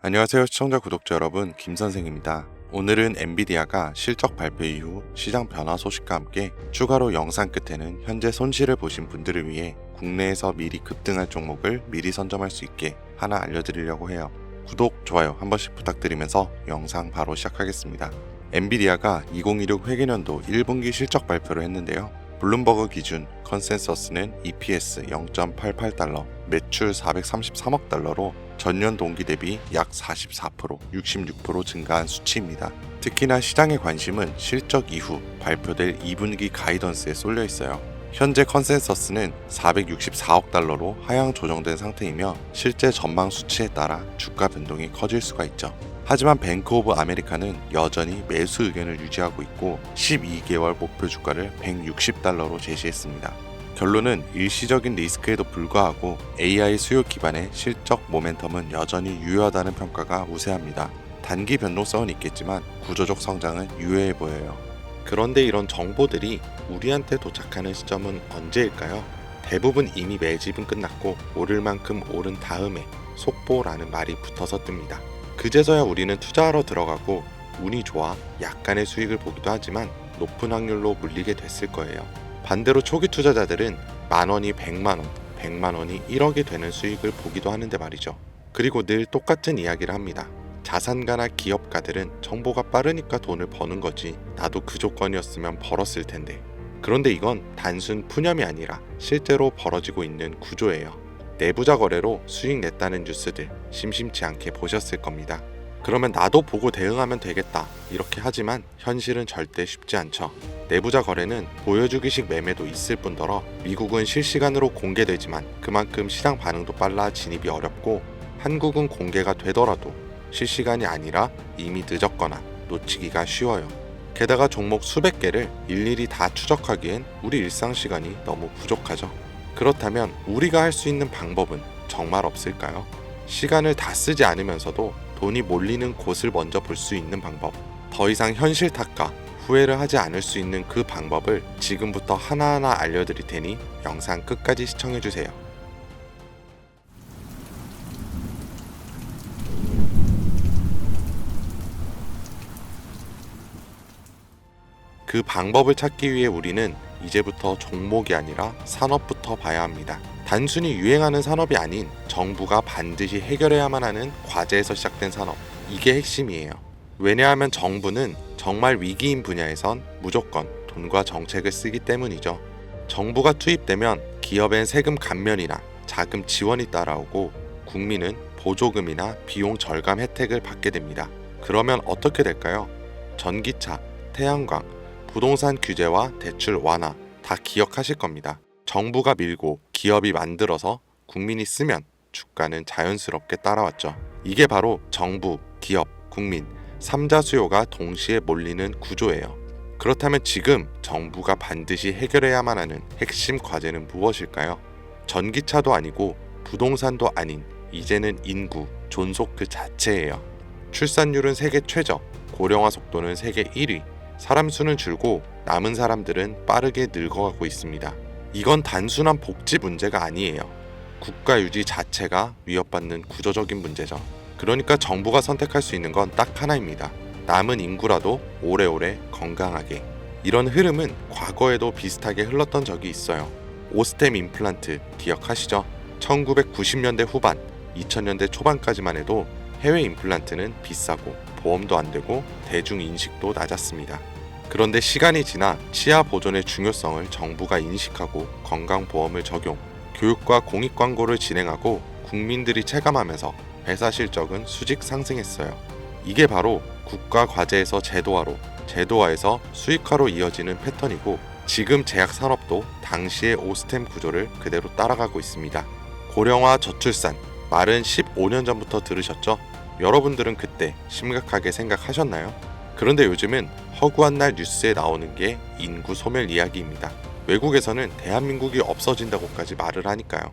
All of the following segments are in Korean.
안녕하세요 시청자 구독자 여러분, 김선생입니다. 오늘은 엔비디아가 실적 발표 이후 시장 변화 소식과 함께 추가로 영상 끝에는 현재 손실을 보신 분들을 위해 국내에서 미리 급등할 종목을 미리 선점할 수 있게 하나 알려드리려고 해요. 구독, 좋아요 한 번씩 부탁드리면서 영상 바로 시작하겠습니다. 엔비디아가 2016 회계년도 1분기 실적 발표를 했는데요. 블룸버그 기준 컨센서스는 EPS 0.88달러, 매출 433억 달러로 전년 동기 대비 약 44%, 66% 증가한 수치입니다. 특히나 시장의 관심은 실적 이후 발표될 2분기 가이던스에 쏠려 있어요. 현재 컨센서스는 464억 달러로 하향 조정된 상태이며 실제 전망 수치에 따라 주가 변동이 커질 수가 있죠. 하지만 뱅크 오브 아메리카는 여전히 매수 의견을 유지하고 있고 12개월 목표 주가를 160달러로 제시했습니다. 결론은 일시적인 리스크에도 불구하고 AI 수요 기반의 실적 모멘텀은 여전히 유효하다는 평가가 우세합니다. 단기 변동성은 있겠지만 구조적 성장은 유효해 보여요. 그런데 이런 정보들이 우리한테 도착하는 시점은 언제일까요? 대부분 이미 매집은 끝났고 오를 만큼 오른 다음에 속보라는 말이 붙어서 뜹니다. 그제서야 우리는 투자하러 들어가고 운이 좋아 약간의 수익을 보기도 하지만 높은 확률로 물리게 됐을 거예요. 반대로 초기 투자자들은 만원이 100만원, 100만원이 1억이 되는 수익을 보기도 하는데 말이죠. 그리고 늘 똑같은 이야기를 합니다. 자산가나 기업가들은 정보가 빠르니까 돈을 버는 거지, 나도 그 조건이었으면 벌었을 텐데. 그런데 이건 단순 푸념이 아니라 실제로 벌어지고 있는 구조예요. 내부자 거래로 수익 냈다는 뉴스들 심심치 않게 보셨을 겁니다. 그러면 나도 보고 대응하면 되겠다 이렇게 하지만 현실은 절대 쉽지 않죠. 내부자 거래는 보여주기식 매매도 있을 뿐더러 미국은 실시간으로 공개되지만 그만큼 시장 반응도 빨라 진입이 어렵고, 한국은 공개가 되더라도 실시간이 아니라 이미 늦었거나 놓치기가 쉬워요. 게다가 종목 수백 개를 일일이 다 추적하기엔 우리 일상 시간이 너무 부족하죠. 그렇다면 우리가 할 수 있는 방법은 정말 없을까요? 시간을 다 쓰지 않으면서도 돈이 몰리는 곳을 먼저 볼 수 있는 방법, 더 이상 현실 탓과 후회를 하지 않을 수 있는 그 방법을 지금부터 하나하나 알려드릴 테니 영상 끝까지 시청해주세요. 그 방법을 찾기 위해 우리는 이제부터 종목이 아니라 산업부터 봐야 합니다. 단순히 유행하는 산업이 아닌 정부가 반드시 해결해야만 하는 과제에서 시작된 산업, 이게 핵심이에요. 왜냐하면 정부는 정말 위기인 분야에선 무조건 돈과 정책을 쓰기 때문이죠. 정부가 투입되면 기업엔 세금 감면이나 자금 지원이 따라오고 국민은 보조금이나 비용 절감 혜택을 받게 됩니다. 그러면 어떻게 될까요? 전기차, 태양광, 부동산 규제와 대출 완화 다 기억하실 겁니다. 정부가 밀고 기업이 만들어서 국민이 쓰면 주가는 자연스럽게 따라왔죠. 이게 바로 정부, 기업, 국민 3자 수요가 동시에 몰리는 구조예요. 그렇다면 지금 정부가 반드시 해결해야만 하는 핵심 과제는 무엇일까요? 전기차도 아니고 부동산도 아닌 이제는 인구, 존속 그 자체예요. 출산율은 세계 최저, 고령화 속도는 세계 1위, 사람 수는 줄고 남은 사람들은 빠르게 늙어가고 있습니다. 이건 단순한 복지 문제가 아니에요. 국가 유지 자체가 위협받는 구조적인 문제죠. 그러니까 정부가 선택할 수 있는 건 딱 하나입니다. 남은 인구라도 오래오래 건강하게. 이런 흐름은 과거에도 비슷하게 흘렀던 적이 있어요. 오스템 임플란트 기억하시죠? 1990년대 후반, 2000년대 초반까지만 해도 해외 임플란트는 비싸고 보험도 안 되고 대중 인식도 낮았습니다. 그런데 시간이 지나 치아 보존의 중요성을 정부가 인식하고 건강보험을 적용, 교육과 공익 광고를 진행하고 국민들이 체감하면서 회사 실적은 수직 상승했어요. 이게 바로 국가 과제에서 제도화로, 제도화에서 수익화로 이어지는 패턴이고, 지금 제약 산업도 당시의 오스템 구조를 그대로 따라가고 있습니다. 고령화 저출산, 말은 15년 전부터 들으셨죠? 여러분들은 그때 심각하게 생각하셨나요? 그런데 요즘은 허구한 날 뉴스에 나오는 게 인구 소멸 이야기입니다. 외국에서는 대한민국이 없어진다고까지 말을 하니까요.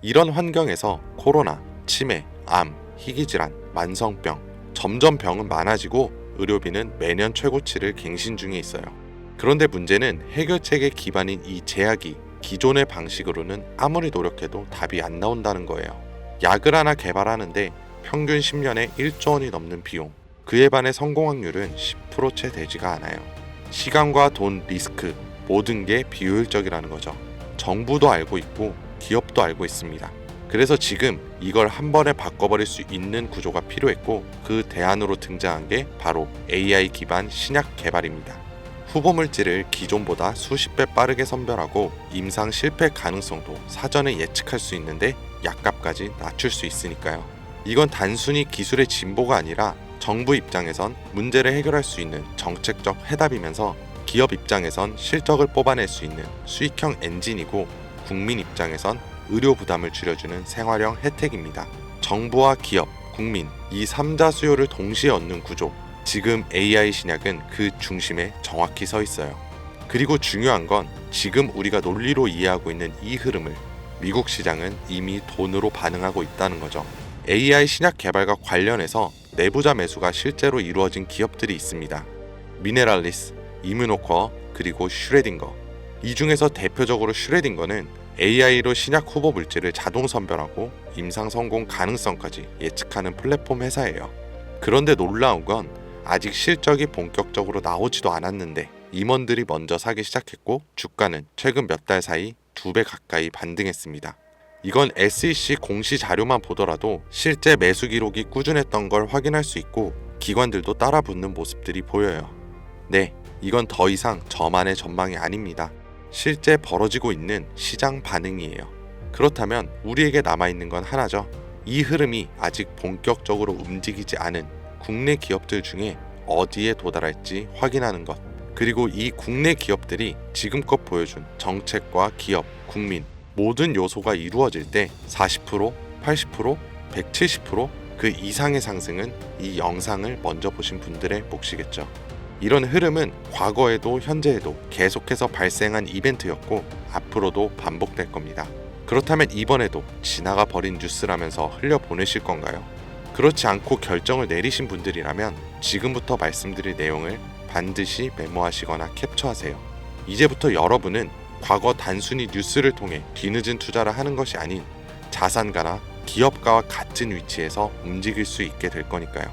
이런 환경에서 코로나, 치매, 암, 희귀질환, 만성병, 점점 병은 많아지고 의료비는 매년 최고치를 갱신 중에 있어요. 그런데 문제는 해결책의 기반인 이 제약이 기존의 방식으로는 아무리 노력해도 답이 안 나온다는 거예요. 약을 하나 개발하는데 평균 10년에 1조 원이 넘는 비용, 그에 반해 성공 확률은 10%채 되지가 않아요. 시간과 돈, 리스크 모든 게 비효율적이라는 거죠. 정부도 알고 있고 기업도 알고 있습니다. 그래서 지금 이걸 한 번에 바꿔버릴 수 있는 구조가 필요했고 그 대안으로 등장한 게 바로 AI 기반 신약 개발입니다. 후보 물질을 기존보다 수십 배 빠르게 선별하고 임상 실패 가능성도 사전에 예측할 수 있는데 약값까지 낮출 수 있으니까요. 이건 단순히 기술의 진보가 아니라 정부 입장에선 문제를 해결할 수 있는 정책적 해답이면서 기업 입장에선 실적을 뽑아낼 수 있는 수익형 엔진이고 국민 입장에선 의료 부담을 줄여주는 생활형 혜택입니다. 정부와 기업, 국민 이 3자 수요를 동시에 얻는 구조, 지금 AI 신약은 그 중심에 정확히 서 있어요. 그리고 중요한 건 지금 우리가 논리로 이해하고 있는 이 흐름을 미국 시장은 이미 돈으로 반응하고 있다는 거죠. AI 신약 개발과 관련해서 내부자 매수가 실제로 이루어진 기업들이 있습니다. 미네랄리스, 이뮤노코어, 그리고 슈레딩거. 이 중에서 대표적으로 슈레딩거는 AI로 신약 후보 물질을 자동 선별하고 임상 성공 가능성까지 예측하는 플랫폼 회사예요. 그런데 놀라운 건 아직 실적이 본격적으로 나오지도 않았는데 임원들이 먼저 사기 시작했고 주가는 최근 몇 달 사이 2배 가까이 반등했습니다. 이건 SEC 공시 자료만 보더라도 실제 매수 기록이 꾸준했던 걸 확인할 수 있고 기관들도 따라붙는 모습들이 보여요. 네, 이건 더 이상 저만의 전망이 아닙니다. 실제 벌어지고 있는 시장 반응이에요. 그렇다면 우리에게 남아있는 건 하나죠. 이 흐름이 아직 본격적으로 움직이지 않은 국내 기업들 중에 어디에 도달할지 확인하는 것. 그리고 이 국내 기업들이 지금껏 보여준 정책과 기업, 국민 모든 요소가 이루어질 때 40%, 80%, 170% 그 이상의 상승은 이 영상을 먼저 보신 분들의 몫이겠죠. 이런 흐름은 과거에도 현재에도 계속해서 발생한 이벤트였고 앞으로도 반복될 겁니다. 그렇다면 이번에도 지나가 버린 뉴스라면서 흘려보내실 건가요? 그렇지 않고 결정을 내리신 분들이라면 지금부터 말씀드릴 내용을 반드시 메모하시거나 캡처하세요. 이제부터 여러분은 과거 단순히 뉴스를 통해 뒤늦은 투자를 하는 것이 아닌 자산가나 기업가와 같은 위치에서 움직일 수 있게 될 거니까요.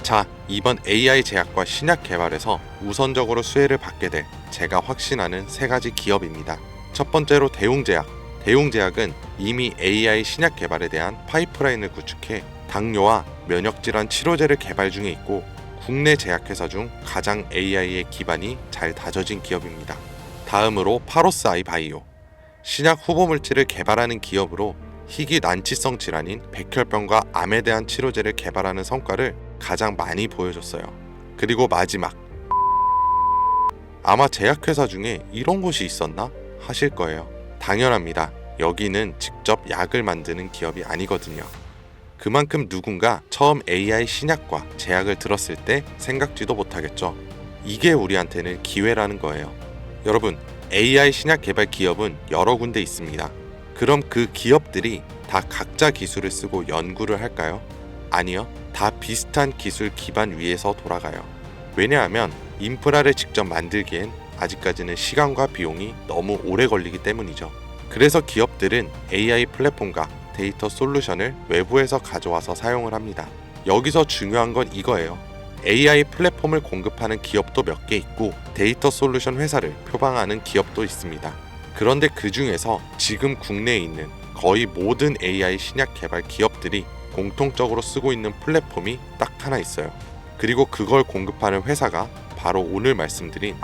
자, 이번 AI 제약과 신약 개발에서 우선적으로 수혜를 받게 될 제가 확신하는 3가지 기업입니다. 첫 번째로 대웅제약. 대웅제약은 이미 AI 신약 개발에 대한 파이프라인을 구축해 당뇨와 면역질환 치료제를 개발 중에 있고 국내 제약회사 중 가장 AI의 기반이 잘 다져진 기업입니다. 다음으로 파로스 아이 바이오. 신약 후보 물질을 개발하는 기업으로 희귀 난치성 질환인 백혈병과 암에 대한 치료제를 개발하는 성과를 가장 많이 보여줬어요. 그리고 마지막, 아마 제약회사 중에 이런 곳이 있었나 하실 거예요. 당연합니다. 여기는 직접 약을 만드는 기업이 아니거든요. 그만큼 누군가 처음 AI 신약과 제약을 들었을 때 생각지도 못하겠죠. 이게 우리한테는 기회라는 거예요. 여러분, AI 신약 개발 기업은 여러 군데 있습니다. 그럼 그 기업들이 다 각자 기술을 쓰고 연구를 할까요? 아니요. 다 비슷한 기술 기반 위에서 돌아가요. 왜냐하면 인프라를 직접 만들기엔 아직까지는 시간과 비용이 너무 오래 걸리기 때문이죠. 그래서 기업들은 AI 플랫폼과 데이터 솔루션을 외부에서 가져와서 사용을 합니다. 여기서 중요한 건 이거예요. AI 플랫폼을 공급하는 기업도 몇 개 있고 데이터 솔루션 회사를 표방하는 기업도 있습니다. 그런데 그 중에서 지금 국내에 있는 거의 모든 AI 신약 개발 기업들이 공통적으로 쓰고 있는 플랫폼이 딱 하나 있어요. 그리고 그걸 공급하는 회사가 바로 오늘 말씀드린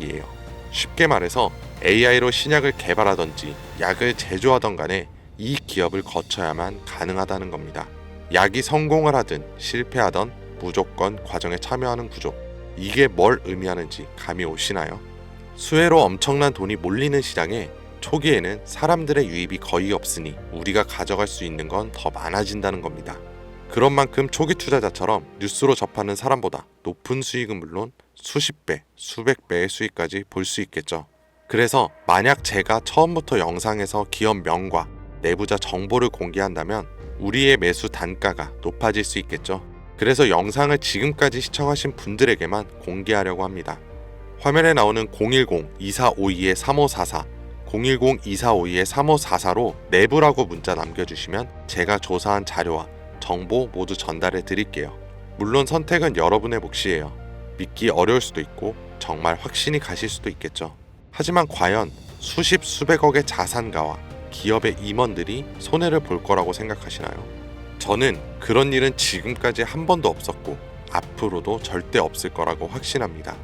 이에요. 쉽게 말해서 AI로 신약을 개발하던지 약을 제조하던 간에 이 기업을 거쳐야만 가능하다는 겁니다. 약이 성공을 하든 실패하던 무조건 과정에 참여하는 구조. 이게 뭘 의미하는지 감이 오시나요? 수혜로 엄청난 돈이 몰리는 시장에 초기에는 사람들의 유입이 거의 없으니 우리가 가져갈 수 있는 건 더 많아진다는 겁니다. 그런 만큼 초기 투자자처럼 뉴스로 접하는 사람보다 높은 수익은 물론 수십 배, 수백 배의 수익까지 볼 수 있겠죠. 그래서 만약 제가 처음부터 영상에서 기업 명과 내부자 정보를 공개한다면 우리의 매수 단가가 높아질 수 있겠죠. 그래서 영상을 지금까지 시청하신 분들에게만 공개하려고 합니다. 화면에 나오는 010-2452-3544 010-2452-3544로 내부라고 문자 남겨주시면 제가 조사한 자료와 정보 모두 전달해 드릴게요. 물론 선택은 여러분의 몫이에요. 믿기 어려울 수도 있고 정말 확신이 가실 수도 있겠죠. 하지만 과연 수십 수백억의 자산가와 기업의 임원들이 손해를 볼 거라고 생각하시나요? 저는 그런 일은 지금까지 한 번도 없었고 앞으로도 절대 없을 거라고 확신합니다.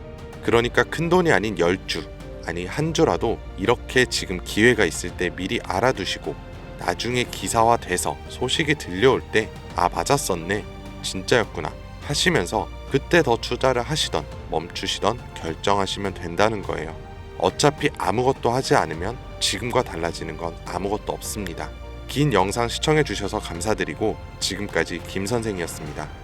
그러니까 큰돈이 아닌 10주, 아니 한 주라도 이렇게 지금 기회가 있을 때 미리 알아두시고 나중에 기사화돼서 소식이 들려올 때 아 맞았었네, 진짜였구나 하시면서 그때 더 투자를 하시던 멈추시던 결정하시면 된다는 거예요. 어차피 아무것도 하지 않으면 지금과 달라지는 건 아무것도 없습니다. 긴 영상 시청해 주셔서 감사드리고 지금까지 김 선생이었습니다.